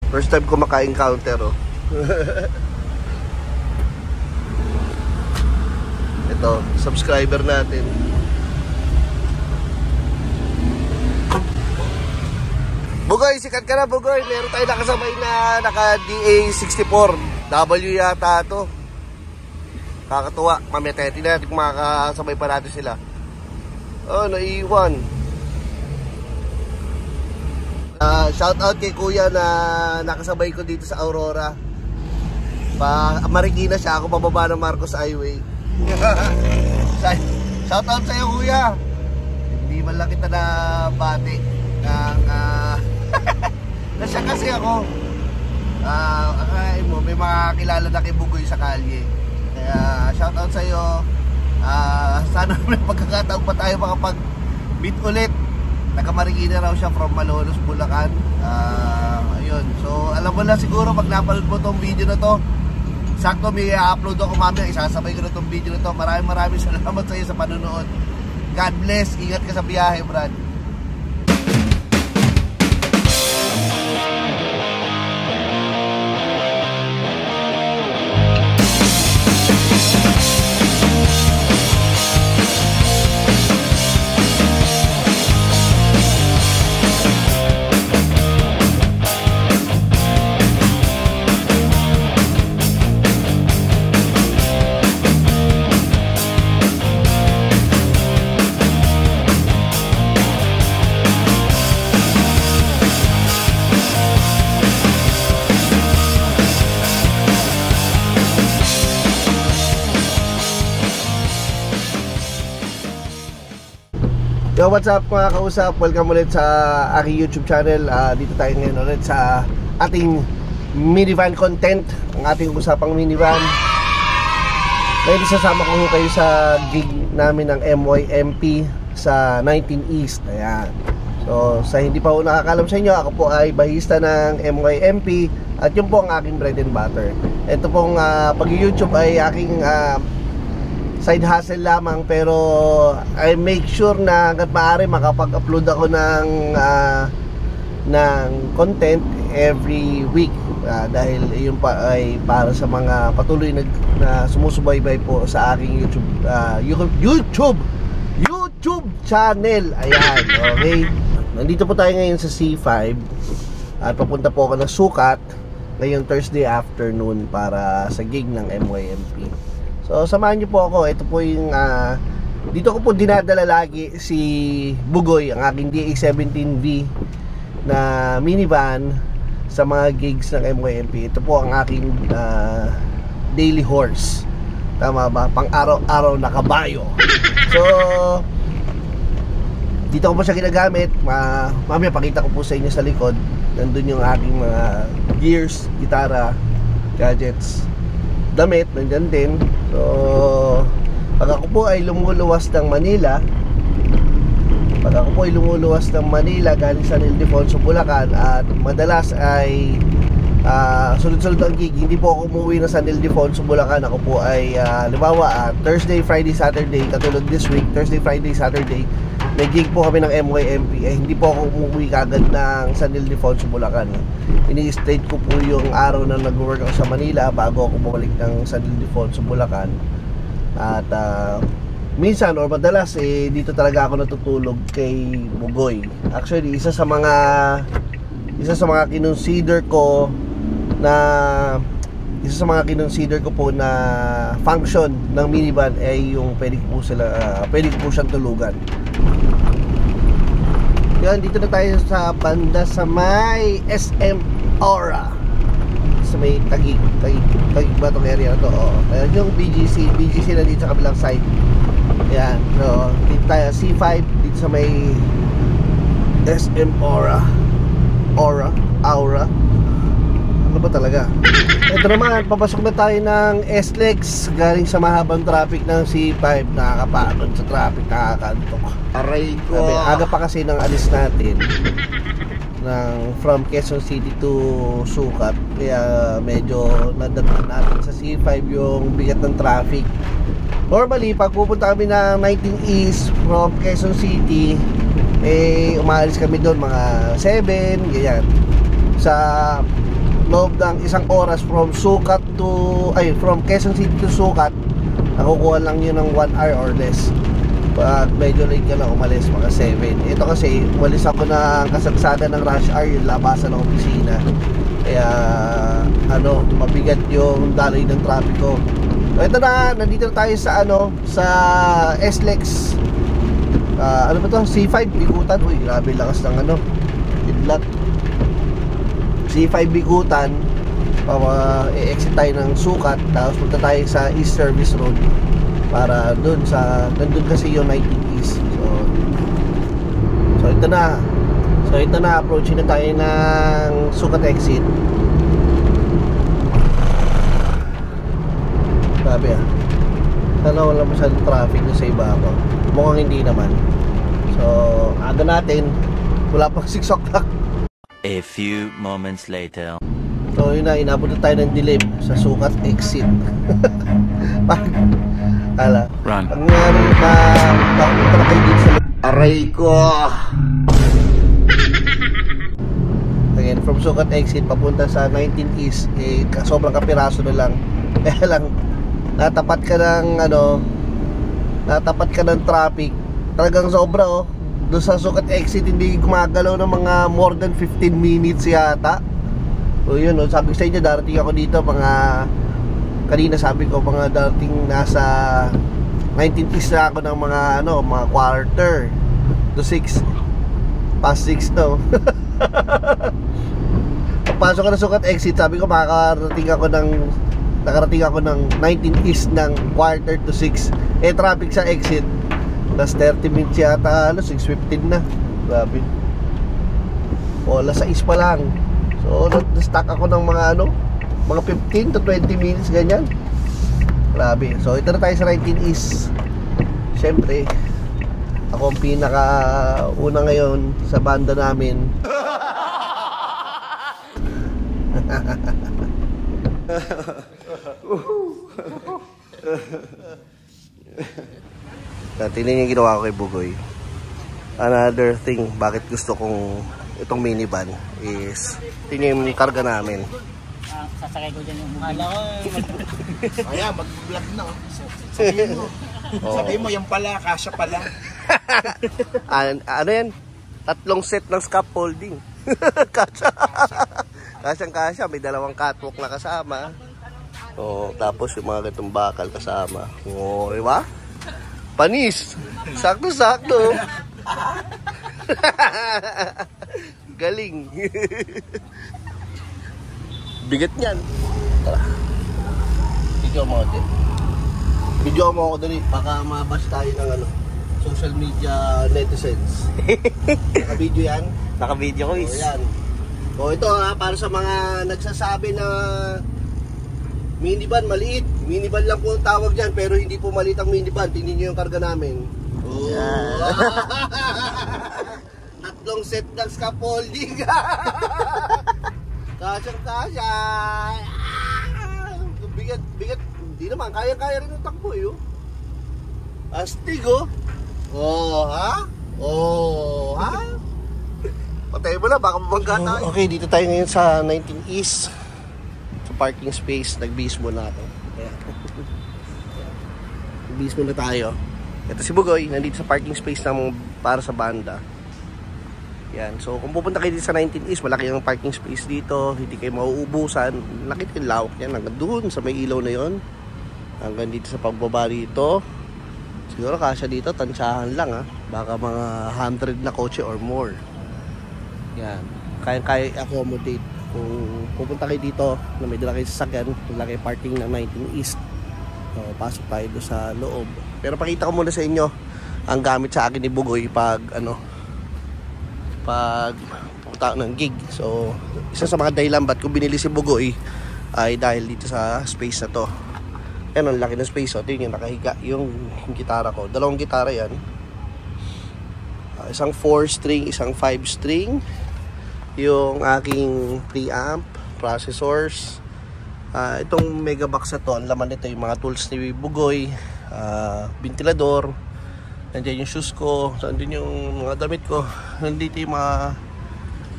First time ko maka-encounter, oh. Ito, subscriber natin. Bugoy, sikat ka na, Bugoy. Meron tayo nakasabay na naka DA64 W yata to. Kakatuwa. Mamaya tayo, tingnan natin kung makakasabay pa natin sila. Oh, naiwan. Shout out kay kuya na nakasabay ko dito sa Aurora. Marikina siya, ako pababa ng Marcos Highway. Shout out sa'yo, kuya. Hindi man lang kita na bati ng nasya kasi ako. May mga kilala na kay Bugoy sa kalye. Kaya shout out sa'yo. Sana may pagkakataon pa tayo makapag-meet ulit. Nakamarikina raw siya from Malolos, Bulacan. Ayun. So alam mo na siguro pag napanood mo tong video na to, sakto may i-upload ako mamaya, isasabay ko na tong video na to. Maraming salamat sa iyo sa panonood. God bless. Ingat ka sa biyahe, Brad. Yo, what's up mga kausap? Welcome ulit sa aking YouTube channel. Dito tayo ngayon ulit sa ating minivan content. Ang ating usapang minivan. Ngayon isasama ko kayo sa gig namin ng MYMP sa 19 East. Ayan. So sa hindi pa po nakakalam sa inyo, ako po ay bahista ng MYMP. At yun po ang aking bread and butter. Ito pong pag-YouTube ay aking side hustle lamang, pero I make sure na hanggat maaari makapag-upload ako ng content every week, dahil yun pa ay para sa mga patuloy na sumusubaybay po sa aking YouTube channel. Ayan, okay. Nandito po tayo ngayon sa C5 at papunta po ako ng Sukat ngayong Thursday afternoon para sa gig ng MYMP. So samahan niyo po ako. Ito po yung dito ko po dinadala lagi si Bugoy, ang aking DA17V na minivan sa mga gigs ng MYMP. Ito po ang aking daily horse. Tama ba? Pang araw-araw na kabayo. So dito ko po siya ginagamit. Mamaya pakita ko po sa inyo sa likod. Nandun yung aking mga gears, gitara, gadgets, damit, nandyan din. So pag ako po ay lumuluwas ng Manila, galing San Ildefonso, Bulacan, at madalas ay sunod-sunod ang gig, hindi po ako umuwi na San Ildefonso, Bulacan. Ako po ay halimbawa Thursday, Friday, Saturday, katulad this week, Thursday, Friday, Saturday may gig po kami ng MYMP. Hindi po ako umuwi kagad ng San Ildefonso, Bulacan. Ini-state ko po yung araw na nag-work ako sa Manila bago ako bumalik ng San Ildefonso, Bulacan. At minsan or madalas dito talaga ako natutulog kay Bugoy. Actually, isa sa mga kinonsider ko po na function ng minivan ay yung pwede ko po siyang tulugan. Yan, dito na tayo sa banda sa may SM Aura, sa may Taguig ba itong area na to? Ayan yung BGC na dito sa kabilang side. Ayan, so dito tayo C5 dito sa may SM Aura. Ano ba talaga? Ito naman, papasok na tayo ng SLEX galing sa mahabang traffic ng C5. Nakakapagod sa traffic, nakakaantok. Aray ko. Aga pa kasi ng alis natin from Quezon City to Sukat, kaya medyo nadatnan natin sa C5 yung bigat ng traffic. Normally, pag pupunta kami ng 19 East from Quezon City, umalis kami doon mga 7, ganyan. Sa loob ng isang oras from Sucat to from Quezon City to Sucat, nakukuha lang yun ng 1 hour or less. Pag medyo late ka na umalis, mga 7. Ito kasi umalis ako ng kasagsagan ng rush hour, yung labasan ng opisina, kaya mabigat yung daloy ng trapiko. So ito na, nandito na tayo sa sa SLEX. Ano ba to? C5 Bigutan. Uy, grabe lakas ng hidlat. C5 Bigutan. I-exit tayo ng Sucat, tapos punta tayo sa East Service Road para dun nandun kasi yung 19 East. So ito na, approaching na tayo ng Sucat exit. Grabe sana wala masyadong traffic na sa ibabaw. Mukhang hindi naman. So aga natin, wala pang 6 o'clock. A few moments later. So yun na, inabot na tayo ng dilim sa Sucat exit. Run. Ang nangyari na papunta na kayo dito sa aray ko. Again, from Sucat exit papunta sa 19 East, sobrang kapiraso na lang. Kaya lang natapat ka ng traffic. Talagang sobra doon sa Sucat exit hindi gumagalaw ng mga more than 15 minutes yata. So yun, sabi ko sa inyo, darating ako dito kanina sabi ko mga darating nasa 19 East na ako ng mga quarter to 6 past 6 Pagpasok ko ng Sucat exit, sabi ko nakarating ako ng 19 East ng quarter to 6. Traffic sa exit plus 30 minutes yata, 6:15 na. Grabe. Alas 6 pa lang. So na-stuck ako ng mga 15 to 20 minutes ganyan. Grabe. So ito na tayo sa 19 East. Siyempre ako ang pinaka-una ngayon sa banda namin. Tingnan yung ginawa ko kay Bugoy. Another thing bakit gusto kong itong minivan is tingnan yung karga namin. Sasakay ko dyan yung mag-vlog na. Sabihin mo yan pala, kasya pala. Ano yan? 3 set ng scaffolding. Kasyang-kasya, may 2 catwalk na kasama. Tapos yung mga ganitong bakal kasama. Diba? Panis. Sakto-sakto. Galing. Bigat niyan. Tara. Video mo ako dali. Baka mabas tayo ng social media netizens. Naka-video yan? Naka-video ko is. Yan. Ito para sa mga nagsasabi na minivan maliit. Minivan lang po ang tawag dyan, pero hindi po maliit ang minivan. Tingnan nyo yung karga namin. 3 set ng scaffolding. Kasyang-kasya. Bigat. Hindi naman, kaya-kaya rin yung takbo astig ha? Patay mo na, baka mabangga tayo. Okay, dito tayo ngayon sa 19 East. Sa parking space, nag-base muna ako. Nag-base muna tayo. Ito si Bugoy, nandito sa parking space ng para sa banda. Yan, so kung pupunta kayo dito sa 19 East, malaki ang parking space dito. Hindi kayo mauubusan. Nakita yung lawak yan, hanggang doon sa may ilaw na yon. Hanggang dito sa pagbaba dito. Siguro kasya dito, tansyahan lang baka mga 100 na kotse or more. Yan, kaya accommodate. Kung pupunta kayo dito na may dala kayo sasakyan, malaki parking ng 19 East. So, pasok tayo doon sa loob. Pero pakita ko muna sa inyo ang gamit sa akin ni Bugoy pag punta ng gig. So, isa sa mga dahilan ba't ko binili si Bugoy ay dahil dito sa space na to. Yan, ang laki ng space. So, ito yung nakahiga yung gitara ko. 2 gitara yan. Isang 4-string, isang 5-string. Yung aking preamp, processors. Itong megabox na to, ang laman nito yung mga tools ni Bugoy, ventilador. Nandiyan yung shoes ko, nandiyan yung mga damit ko. Nandito yung mga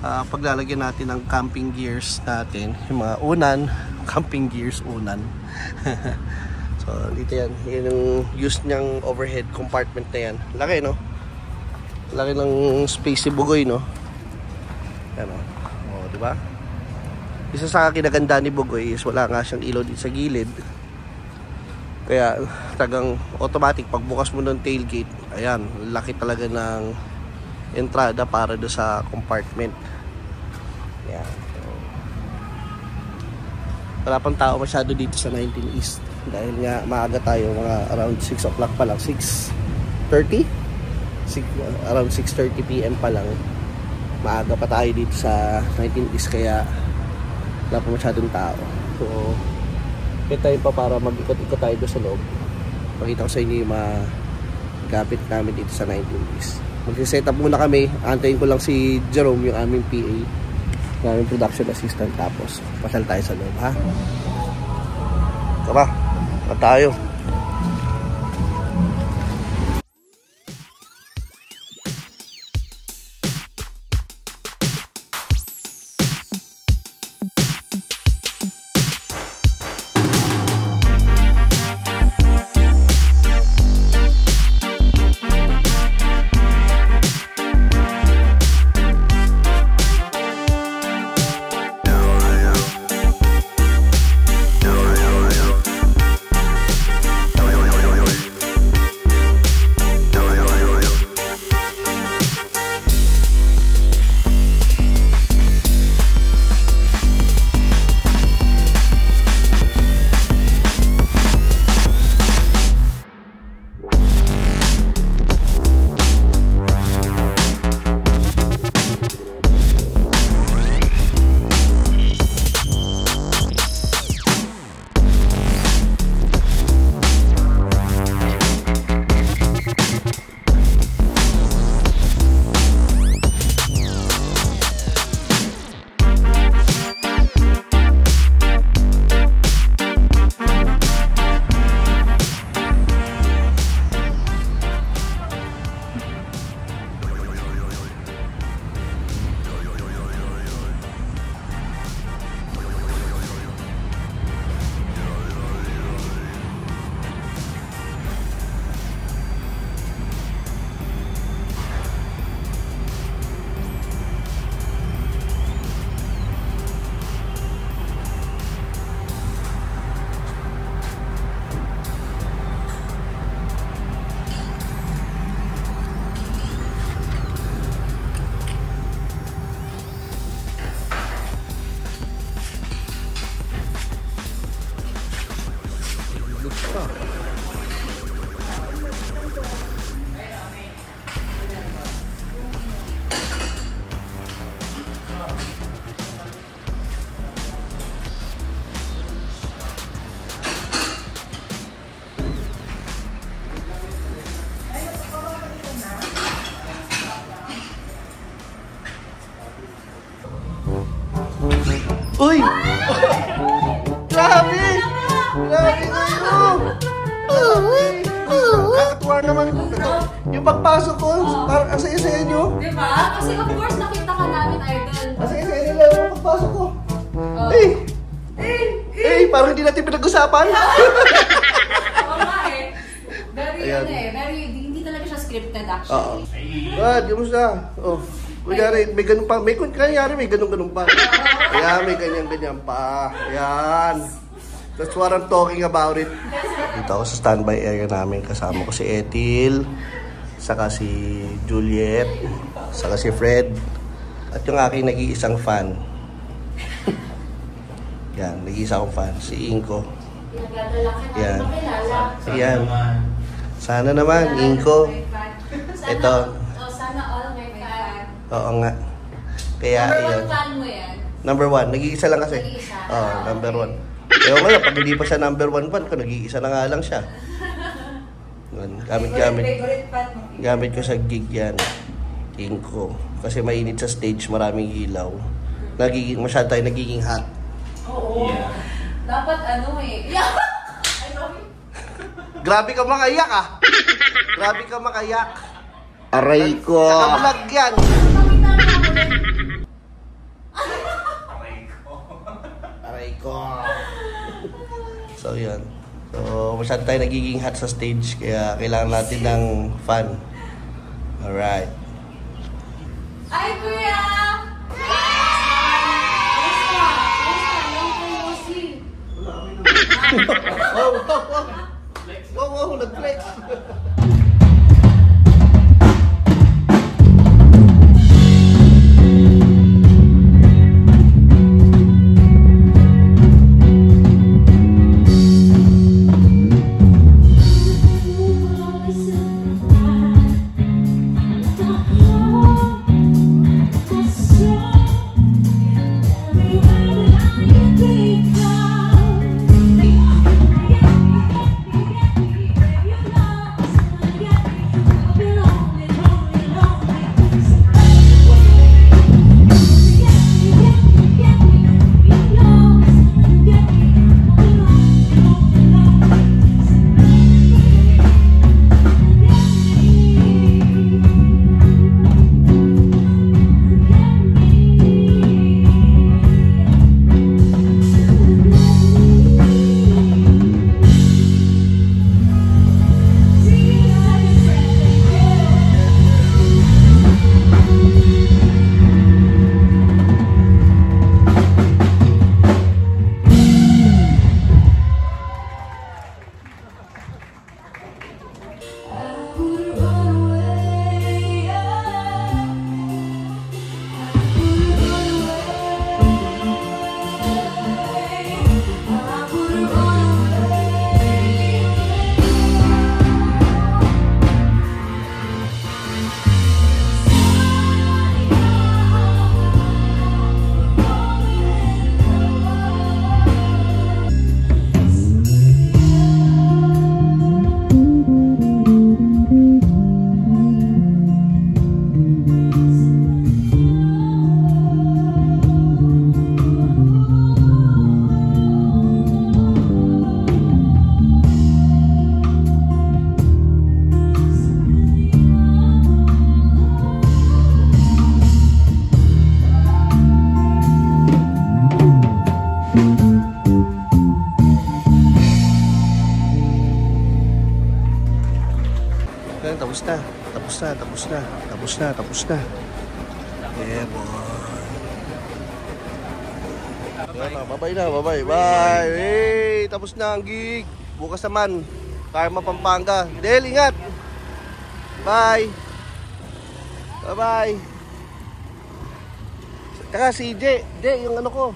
paglalagyan natin ng camping gears natin, yung mga unan, camping gears unan. So dito yan, yun yung use niyang overhead compartment na yan. Laki, no? Laki ng space si Bugoy, no? Yan, o. O, diba? Isa sa kinaganda ni Bugoy is wala nga siyang ilaw dito sa gilid. Kaya tagang automatic pagbukas mo ng tailgate, ayan, laki talaga ng entrada para do sa compartment. Ayan. So, wala pang tao masyado dito sa 19 East dahil nga maaga tayo, mga around 6 o'clock pa lang, 6:30, around 6:30 PM pa lang. Maaga pa tayo dito sa 19 East kaya wala pa masyadong tao. So may time pa para mag-ikot-ikot tayo doon sa loob. Pakita ko sa inyo yung mga gamit namin dito sa 19 East. Mag-set up muna kami. Antayin ko lang si Jerome, yung aming PA, yung aming production assistant. Tapos pasal tayo sa loob, ha? Tara, na tayo. Uy! Grabe! Grabe kayo! Nakakatuwa naman. Yung pagpasok ko, parang asaya-saya nyo. Diba? Kasi of course, nakita ka namin, idol. Asaya-saya nila yung pagpasok ko. Parang hindi natin pinag-usapan. Oo nga eh. Very, Ayan. very, hindi talaga siya scripted actually. Brad, kamusta? Oh, kunyari, may ganun pa. Kunyari, may ganun pa. Ayan, may ganyan-ganyan pa. Ayan. That's what I'm talking about it. Dito ako sa standby area namin. Kasama ko si Ethel, saka si Juliet, saka si Fred, at yung aking nag-iisang fan. Yan, nag-iisa akong fan, si Inko. Yan. Ayan. Sana naman, Inko. Ito. Sana all my fan. Oo nga. Kaya, Number ayan. 1 fan mo yan? Number 1, nag-iisa lang kasi. Nag-iisa. Oo, number 1. Ewan ko lang, pag hindi pa siya number 1 fan ko, nag-iisa na nga lang siya. Gamit ko sa gig yan. Inko. Kasi mainit sa stage, maraming ilaw. Masyado tayo nagiging hot. Oo. Yeah. Dapat ano eh. Yeah. I love it. Grabe ka makayak ah. Grabe ka makayak. Aray ko. Naka-vlog yan. So yun. So masyado tayo nagiging hot sa stage, kaya kailangan natin ng fun. Alright. Ay, kuya! Wow, nag-flex. Tapos na. Yeah, boy. Bye-bye. Bye. Hey, tapos na ang gig. Bukas naman, Karma Pampanga. Del, ingat. Bye. Bye-bye. Tsaka si J, yung ano ko.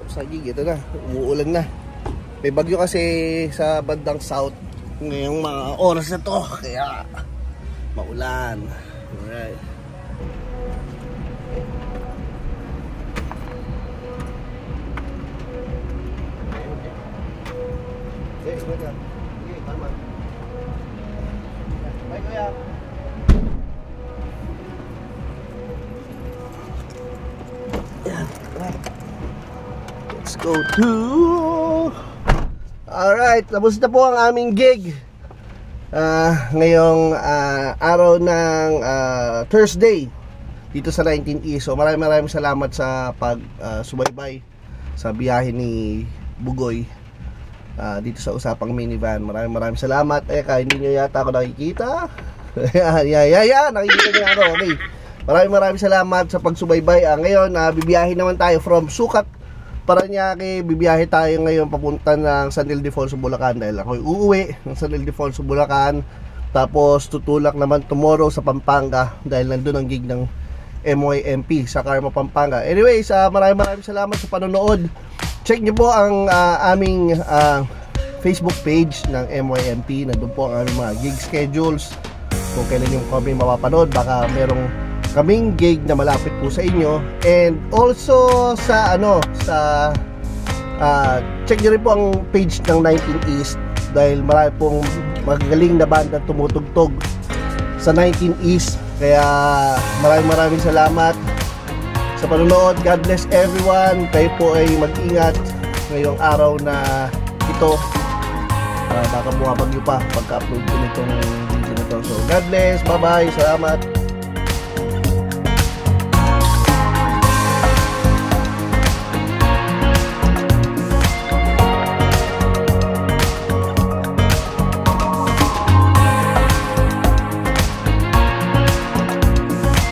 Tapos na gig, ito na. Umuulan na. May bagyo kasi sa bandang south ngayong mga oras na to, kaya maulan. Alright. Kalma. Bye, kuya. Yan. Let's go to... Alright, tapos na po ang aming gig ngayong araw ng Thursday dito sa 19E. So maraming salamat sa pag-subaybay sa biyahe ni Bugoy dito sa Usapang Minivan. Maraming salamat. Hindi nyo yata ako nakikita. Nakikita nyo ako. Okay. Maraming salamat sa pagsubaybay. Ngayon, bibiyahe naman tayo from Sukat, Paranaque. Bibiyahe tayo ngayon papunta ng San Ildefonso, Bulacan, dahil ako'y uuwi ng San Ildefonso, Bulacan. Tapos tutulak naman tomorrow sa Pampanga dahil nandun ang gig ng MYMP sa Karma, Pampanga. Anyways, maraming salamat sa panonood. Check nyo po ang aming Facebook page ng MYMP. Nandun po ang aming mga gig schedules. Kung kailan yung kami mapapanood, baka merong kaming gig na malapit po sa inyo. And also sa check nyo rin po ang page ng 19 East dahil marami pong magagaling na banda tumutugtog sa 19 East. Kaya maraming salamat sa panonood. God bless everyone. Kayo po ay mag-ingat ngayong araw na ito. Baka bumabagyo pa pagka-upload ko nitong video na to. So God bless. Bye bye. Salamat.